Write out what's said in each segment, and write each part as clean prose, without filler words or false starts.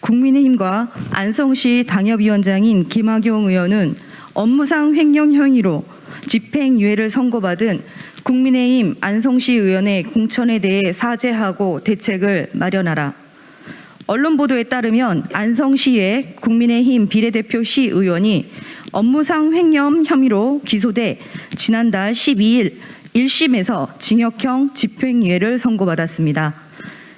국민의힘과 안성시 당협위원장인 김학용 의원은 업무상 횡령 혐의로 집행유예를 선고받은 국민의힘 안성시 의원의 공천에 대해 사죄하고 대책을 마련하라. 언론 보도에 따르면 안성시의 국민의힘 비례대표 시의원이 업무상 횡령 혐의로 기소돼 지난달 12일 1심에서 징역형 집행유예를 선고받았습니다.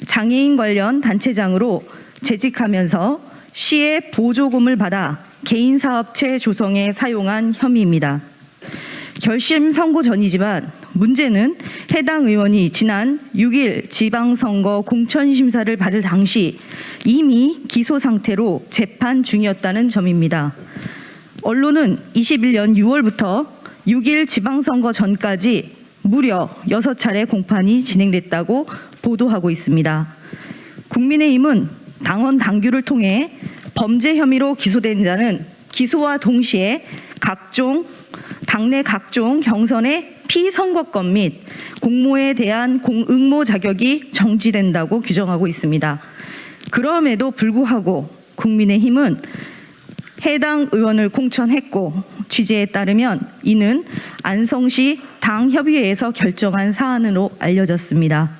장애인 관련 단체장으로 재직하면서 시의 보조금을 받아 개인사업체 조성에 사용한 혐의입니다. 결심 선고 전이지만 문제는 해당 의원이 지난 6일 지방선거 공천심사를 받을 당시 이미 기소 상태로 재판 중이었다는 점입니다. 언론은 21년 6월부터 6일 지방선거 전까지 무려 6차례 공판이 진행됐다고 보도하고 있습니다. 국민의힘은 당원 당규를 통해 범죄 혐의로 기소된 자는 기소와 동시에 당내 각종 경선의 피선거권 및 공모에 대한 응모 자격이 정지된다고 규정하고 있습니다. 그럼에도 불구하고 국민의힘은 해당 의원을 공천했고 취재에 따르면 이는 안성시 당협의회에서 결정한 사안으로 알려졌습니다.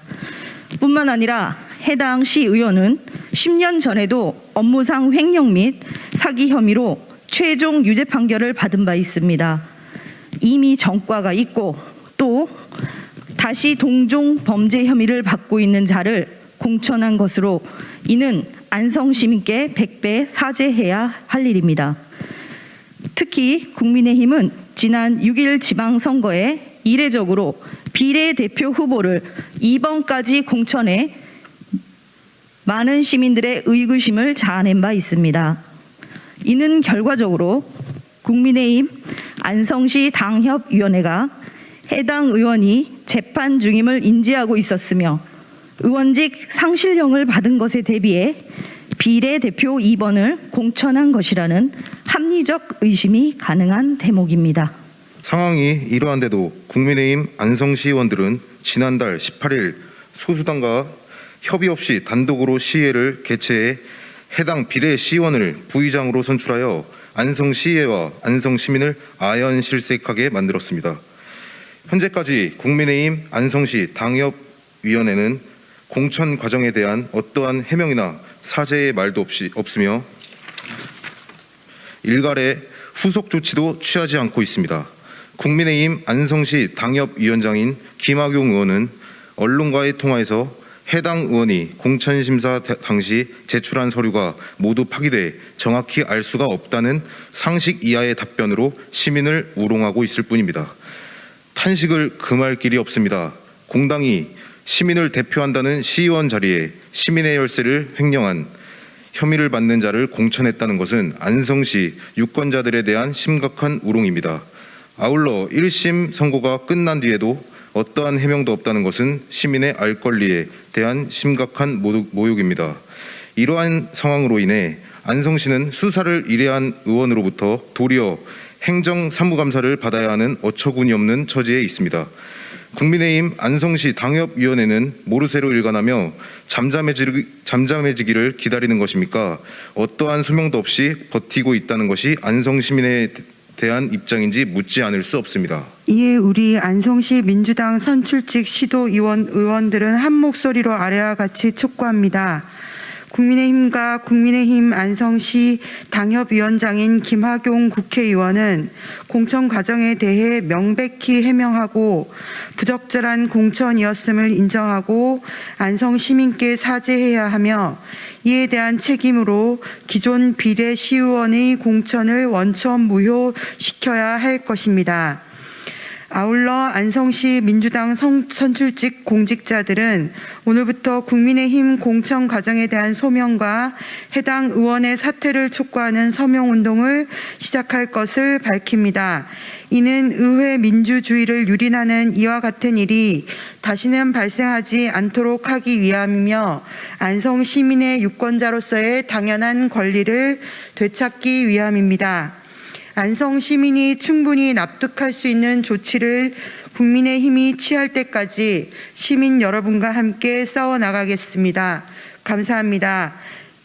뿐만 아니라 해당 시의원은 10년 전에도 업무상 횡령 및 사기 혐의로 최종 유죄 판결을 받은 바 있습니다. 이미 전과가 있고 또 다시 동종 범죄 혐의를 받고 있는 자를 공천한 것으로 이는 안성 시민께 100배 사죄해야 할 일입니다. 특히 국민의힘은 지난 6일 지방선거에 이례적으로 비례대표 후보를 2번까지 공천해 많은 시민들의 의구심을 자아낸 바 있습니다. 이는 결과적으로 국민의힘 안성시 당협위원회가 해당 의원이 재판 중임을 인지하고 있었으며 의원직 상실령을 받은 것에 대비해 비례대표 2번을 공천한 것이라는 합리적 의심이 가능한 대목입니다. 상황이 이러한데도 국민의힘 안성시 의원들은 지난달 18일 소수당과 협의 없이 단독으로 시의회를 개최해 해당 비례 시의원을 부의장으로 선출하여 안성시의회와 안성시민을 아연실색하게 만들었습니다. 현재까지 국민의힘 안성시 당협위원회는 공천 과정에 대한 어떠한 해명이나 사죄의 말도 없으며 일갈의 후속 조치도 취하지 않고 있습니다. 국민의힘 안성시 당협위원장인 김학용 의원은 언론과의 통화에서 해당 의원이 공천심사 당시 제출한 서류가 모두 파기돼 정확히 알 수가 없다는 상식 이하의 답변으로 시민을 우롱하고 있을 뿐입니다. 탄식을 금할 길이 없습니다. 공당이 시민을 대표한다는 시의원 자리에 시민의 열쇠를 횡령한 혐의를 받는 자를 공천했다는 것은 안성시 유권자들에 대한 심각한 우롱입니다. 아울러 1심 선고가 끝난 뒤에도 어떠한 해명도 없다는 것은 시민의 알 권리에 대한 심각한 모욕입니다. 이러한 상황으로 인해 안성시는 수사를 의뢰한 의원으로부터 도리어 행정사무감사를 받아야 하는 어처구니 없는 처지에 있습니다. 국민의힘 안성시 당협위원회는 모르쇠로 일관하며 잠잠해지기를 기다리는 것입니까? 어떠한 소명도 없이 버티고 있다는 것이 안성 시민에 대한 입장인지 묻지 않을 수 없습니다. 이에 우리 안성시 민주당 선출직 의원들은 한 목소리로 아래와 같이 촉구합니다. 국민의힘과 국민의힘 안성시 당협위원장인 김학용 국회의원은 공천 과정에 대해 명백히 해명하고 부적절한 공천이었음을 인정하고 안성 시민께 사죄해야 하며 이에 대한 책임으로 기존 비례 시의원의 공천을 원천 무효시켜야 할 것입니다. 아울러 안성시 민주당 선출직 공직자들은 오늘부터 국민의힘 공천 과정에 대한 소명과 해당 의원의 사퇴를 촉구하는 서명운동을 시작할 것을 밝힙니다. 이는 의회 민주주의를 유린하는 이와 같은 일이 다시는 발생하지 않도록 하기 위함이며 안성 시민의 유권자로서의 당연한 권리를 되찾기 위함입니다. 안성 시민이 충분히 납득할 수 있는 조치를 국민의힘이 취할 때까지 시민 여러분과 함께 싸워나가겠습니다. 감사합니다.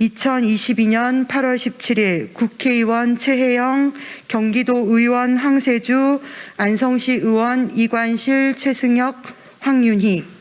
2022년 8월 17일 국회의원 최혜영, 경기도 의원 황세주, 안성시 의원 이관실, 최승혁, 황윤희.